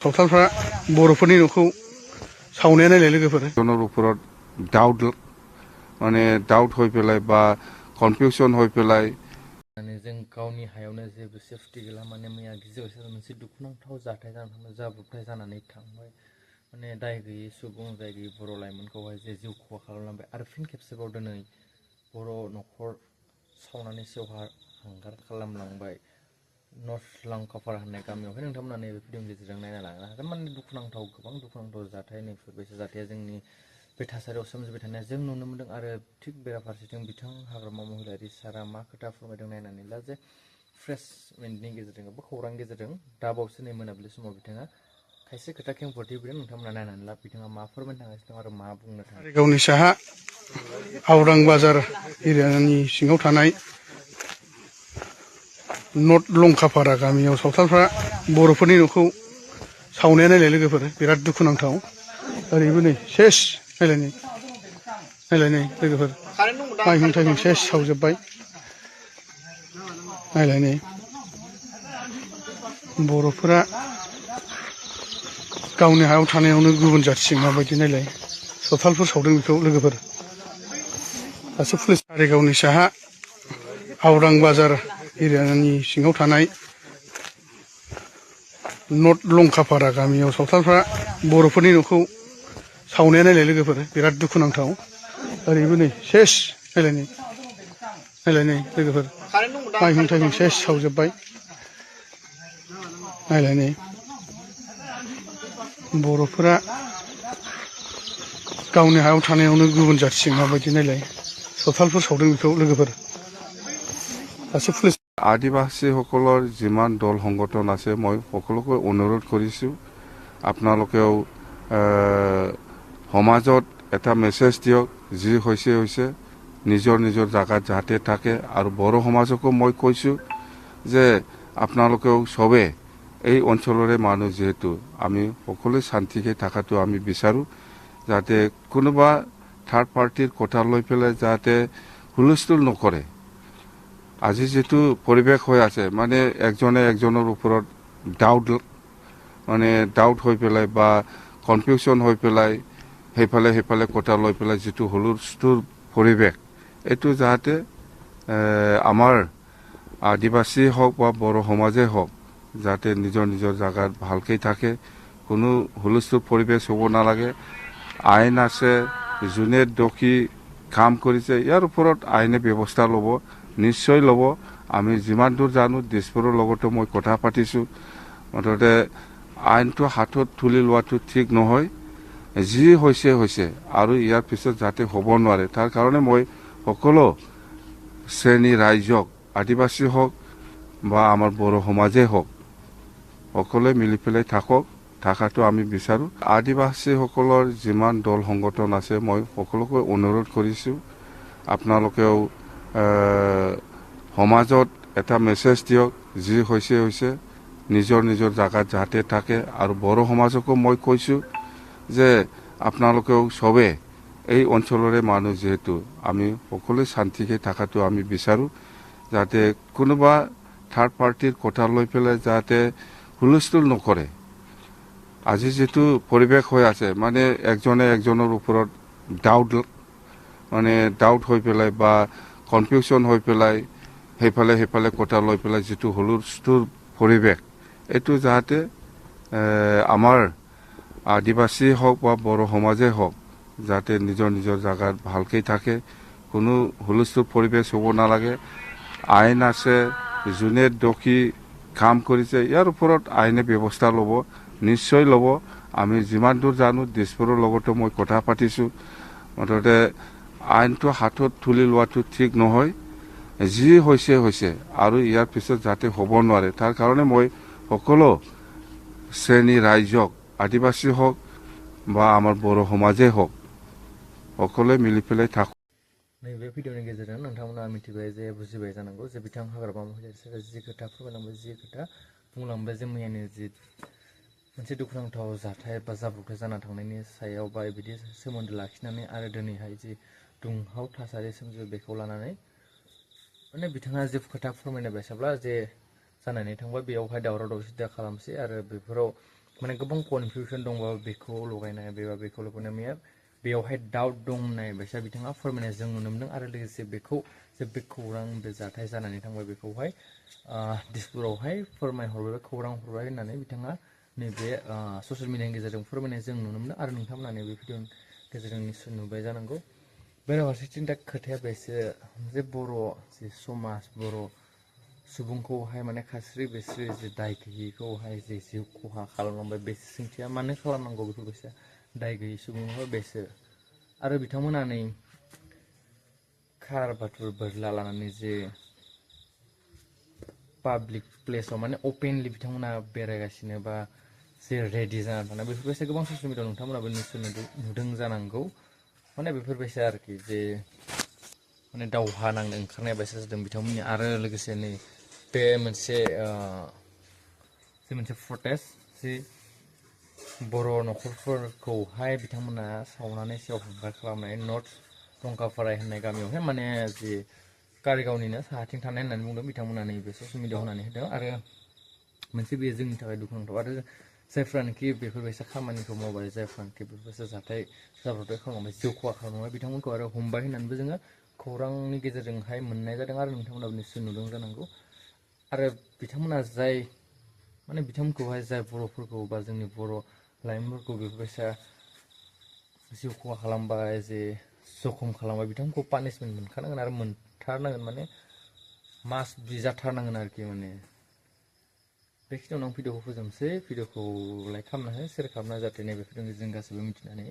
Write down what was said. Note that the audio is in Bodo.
सावथालफ्रा बर'फोरनि न'खौ सावनाया नायलाय लोगोफोर জনৰ ওপৰত ডাউট হৈ পেলাই বা কনফিউজন হৈ পেলাই जों गावनि हायावनो जेबो सेफटि गैला माने मैया गिजिबाय मोनसे दुखुनांथाव जाथाय जानानै जाब्रबथाय जानानै थांबाय माने दाय गैयै सुबुं जाय गैयै बर' लाइमोनखौहाय जे जिउ खहा खालामलांबाय आरो फिन खेबसेबाव दिनै बर' न'खर सावनानै हांगार खालामलांबाय नर्थ लांखाफारा होननाय गामियावहाय नोंथांमोना नैबे भिडिअनि गेजेरजों नायना लानो हागोन माने दुखुनांथाव गोबां दुखुनांथाव जाथाय नैफोरबायदि जाथाया जोंनि बे थासारियाव सोमजिबाय थानाया जों नुनो मोन्दों आरो थिग बेराफारसेथिं बिथां हाग्रामा महिलारि सारा मा खोथा फोरमायदों नायनानै ला जे फ्रेस मिन्टनि गेजेरजों बा खौरांनि गेजेरजों दा बावैसो नै मोनाबिलि समाव बिथाङा खायसे खोथा खेंफोरथि होदों नोंथांमोना नायनानै ला बिथाङा मा फोरमायनो थांगासिनो दं आरो मा बुंनो थाङो गावनि साहा आवरां बाजार एरियानि सिङाव थानाय नर्थ लंकापारा गामियाव सावथालफ्रा बर'फोरनि न'खौ सावनाया नायलाय लोगोफोर बिराद दुखुनांथाव ओरैबो नै सेस नायलाय नै लोगोफोर माइहुं थाइहुं सेस सावजोब्बाय नायलाय नै बर'फोरा गावनि हायाव थानायावनो गुबुन जाथिजों माबायदि नायलाय सावथालफोर सावदों बेखौ लोगोफोर दासो पुलिस कारिगावनि साहा आवरां बाजार एरियानि सिङाव थानाय नर्थ लंकापारा गामियाव सावथालफ्रा बर'फोरनि न'खौ सावनाया नायलाय लोगोफोर बिराद दुखुनांथाव ओरैबो नै सेस नायलाय नै लोगोफोर माइहुं थाइहुं सेस सावजोब्बाय नायलाय नै बर'फोरा गावनि हायाव थानायावनो गुबुन जाथिजों माबायदि नायलाय सावथालफोर सावदों बेखौ लोगोफोर दासो पुलिस আদিবাসীসকলৰ যিমান দল সংগঠন আছে মই সকলোকে অনুৰোধ কৰিছোঁ আপোনালোকেও সমাজত এটা মেছেজ দিয়ক যি হৈছে নিজৰ নিজৰ জাগাত যাতে থাকে আৰু বড়ো সমাজকো মই কৈছোঁ যে আপোনালোকেও সবে এই অঞ্চলৰে মানুহ যেহেতু আমি সকলোৱে শান্তিকে থাকাটো আমি বিচাৰোঁ যাতে কোনোবা থাৰ্ড পাৰ্টিৰ কথা লৈ পেলাই যাতে হুলস্থুল নকৰে আজি যেটো পৰিবেশ হৈ আছে মানে একজনে একজনৰ ওপৰত ডাউট হৈ পেলাই বা কনফিউজন হৈ পেলাই হেফালে কথা লৈ পেলাই যেটো হুলস্থুল পৰিবেশ এটো যাতে আমাৰ আদিবাসী হওক বা বড়ো সমাজে হওক যাতে নিজৰ নিজৰ জাগাত ভালকৈ থাকে কোনো হুলস্থুল পৰিবেশ হ'ব নালাগে আইন আছে যোনে দোষী কাম কৰিছে ইয়াৰ ওপৰত আইনে ব্যৱস্থা ল'ব নিশ্চয় ল'ব আমি যিমান দূৰ জানো দিছপুৰৰ লগতো মই কথা পাতিছোঁ মুঠতে আইনটো হাতত তুলি লোৱাটো ঠিক নহয় যি হৈছে আৰু ইয়াৰ পিছত যাতে হ'ব নোৱাৰে তাৰ কাৰণে মই সকলো শ্ৰেণী ৰাইজক আদিবাসী হওক বা আমাৰ বড়ো সমাজে হওক সকলোৱে মিলি পেলাই থাকাটো আমি বিচাৰোঁ আদিবাসীসকলৰ যিমান দল সংগঠন আছে মই সকলোকে অনুৰোধ কৰিছোঁ আপোনালোকেও সমাজত এটা মেছেজ দিয়ক যি হৈছে নিজৰ নিজৰ জাগাত যাতে থাকে আৰু বড়ো সমাজকো মই কৈছোঁ যে আপোনালোকেও সবে এই অঞ্চলৰে মানুহ যেহেতু আমি সকলোৱে শান্তিকে থাকাটো আমি বিচাৰোঁ যাতে কোনোবা থাৰ্ড পাৰ্টিৰ কথা লৈ পেলাই যাতে হুলস্থুল নকৰে আজি যেটো পৰিবেশ হৈ আছে মানে একজনে একজনৰ ওপৰত ডাউট হৈ পেলাই বা কনফিউজন হৈ পেলাই হেফালে কথা লৈ পেলাই যেটো হুলস্থুল পৰিবেশ এটো যাতে আমাৰ আদিবাসী হওক বা বড়ো সমাজে হওক যাতে নিজৰ নিজৰ জাগাত ভালকৈ থাকে কোনো হুলস্থুল পৰিবেশ হ'ব নালাগে আইন আছে যোনে দোষী কাম কৰিছে ইয়াৰ ওপৰত আইনে ব্যৱস্থা ল'ব নিশ্চয় ল'ব আমি যিমান দূৰ জানো দিছপুৰৰ লগতো মই কথা পাতিছোঁ মুঠতে আইনটো হাতত তুলি লোৱাটো ঠিক নহয় যি হৈছে আৰু ইয়াৰ পিছত যাতে হ'ব নোৱাৰে তাৰ কাৰণে মই সকলো শ্ৰেণী ৰাইজক আদিবাসী হওক বা আমাৰ বড়ো সমাজে হওক সকলোৱে মিলি পেলাই नैबे भिडिअनि गेजेरजों नोंथांमोना मिथिबाय जे बुजिबाय जानांगौ जे बिथां हाग्रामा महिलारि जि खोथा फोरमायलांबाय जि खोथा बुंलांबाय जे मैयानि जि मोनसे दुखुनांथाव जाथाय बा जाब्रबथाय जाना थांनायनि सायाव बा बिदि सोमोन्दो लाखिनानै आरो दिनैहाय जि दुंहाव थासारि सोमजियो बेखौ लानानै माने बिथाङा जे खोथा फोरमायनाय बायसाब्ला जे जानानै थांबाय बेयावहाय दावराव दावसि दा खालामसै आरो बेफोराव माने गोबां कनफिउसन दंबा बेखौ लगायनाय बेखौ लगायनाय मैया बेयावहाय डाउट दं होननाय बायसा बिथाङा फोरमायनाय जों नुनो मोनदों आरो लोगोसे बेखौ जे बे खौरां बे जाथाय जानानै थांबाय बेखौहाय दिसपुरावहाय फोरमायहरबाय खौरां हरबाय होननानै बिथाङा नैबे ससियेल मिडियानि गेजेरजों फोरमायनाय जों नुनो मोनदों आरो नोंथांमोना नैबे भिडिअनि गेजेरजों निस्सय नुबाय जानांगौ बेराफारसेथिं दा खोथाया बेसो जे बर' जे समाज बर' सुबुंखौहाय माने खास्रि बिस्रि जे दाय गैयैखौहाय जे जिउ खहा खालामलांबाय बे सोंथिया मानो खालामनांगौ बेफोरबायसा दाय गैयै सुबुंखौ बेसो आरो बिथांमोना नै खार बाथुर बोरला लानानै जे पाब्लिक प्लेसाव माने अपेनलि बिथांमोना बेरायगासिनो बा जे रेडि जाना थानाय बेफोरबायसा गोबां ससियेल मिडियाआव नोंथांमोनाबो निस्सय नुदों जानांगौ माने बेफोरबायसा आरोखि जे माने दावहा नांनो ओंखारनाय बायसा जादों बिथांमोननि आरो लोगोसे नै बे मोनसे प्रटेस्ट जि बर' न'खरफोरखौहाय बिथांमोना सावनानै सेवहांगार खालामनाय नर्थ टंकापाराय होननाय गामियावहाय माने जि कारिगावनिनो साहाथिं थानाय होननानै बुंदों बिथांमोना नैबे ससियेल मिडियाआव होनानै होदों आरो मोनसे बेयो जोंनि थाखाय दुखुनांथाव आरो जायफ्रानोखि बेफोरबायसा खामानिखौ मावबाय जायफ्रानोखि बेफोरबायसा जाथाय जाब्रबथाय खालामबाय जिउ खहा खालामबाय बिथांमोनखौ आरो हमबाय होननानैबो जोङो खौरांनि गेजेरजोंहाय मोननाय जादों आरो नोंथांमोनाबो निस्सय नुदों जानांगौ आरो बिथांमोना जाय माने बिथांमोनखौहाय जाय बर'फोरखौ बा जोंनि बर' लाइमोनफोरखौ बेफोरबायसा जिउ खहा खालामबाय जे जखम खालामबाय बिथांमोनखौ पानिसमेन्ट मोनखानांगोन आरो मोनथारनांगोन माने मास बिजाथारनांगोन आरोखि माने बेखिनियावनो आं भिडिअखौ फोजोबनोसै भिडिअखौ लाइक खालामना हो शेयार खालामना जाहाथे नैबे भिडिअनि जों गासैबो मिथिनानै